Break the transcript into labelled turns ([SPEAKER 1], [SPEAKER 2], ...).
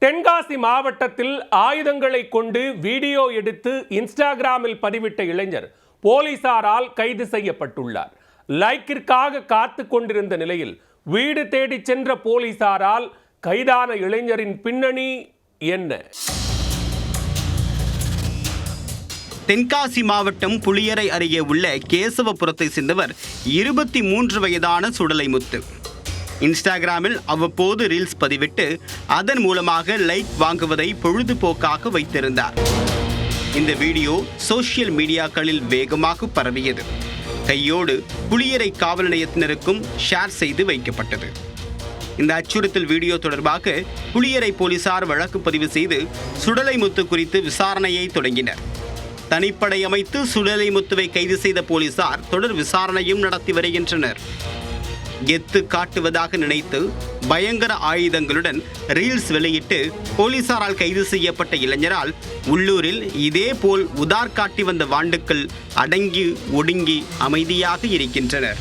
[SPEAKER 1] தென்காசி மாவட்டத்தில் ஆயுதங்களை கொண்டு வீடியோ எடுத்து இன்ஸ்டாகிராமில் பதிவிட்ட இளைஞர் போலீசாரால் கைது செய்யப்பட்டுள்ளார். லைக்கிற்காக காத்து கொண்டிருந்த நிலையில் வீடு தேடி சென்ற போலீசாரால் கைதான இளைஞரின் பின்னணி என்ன?
[SPEAKER 2] தென்காசி மாவட்டம் புளியரை அருகே உள்ள கேசவபுரத்தை சேர்ந்தவர் 23 வயதான சுடலைமுத்து. இன்ஸ்டாகிராமில் அவ்வப்போது ரீல்ஸ் பதிவிட்டு அதன் மூலமாக லைக் வாங்குவதை பொழுதுபோக்காக வைத்திருந்தார். இந்த வீடியோ சோசியல் மீடியாக்களில் வேகமாக பரவியது. கையோடு புளியரை காவல் நிலையத்தினருக்கும் ஷேர் செய்து வைக்கப்பட்டது. இந்த அச்சுறுத்தல் வீடியோ தொடர்பாக புளியரை போலீசார் வழக்கு பதிவு செய்து சுடலைமுத்து குறித்து விசாரணையை தொடங்கினர். தனிப்படை அமைத்து சுடலைமுத்துவை கைது செய்த போலீசார் தொடர் விசாரணையும் நடத்தி வருகின்றனர். கெத்து காட்டுவதாக நினைத்து பயங்கர ஆயுதங்களுடன் ரீல்ஸ் வெளியிட்டு போலீசாரால் கைது செய்யப்பட்ட இளைஞரால் உள்ளூரில் இதேபோல் உதார் காட்டி வந்த வாண்டுக்கள் அடங்கி ஒடுங்கி அமைதியாக இருக்கின்றனர்.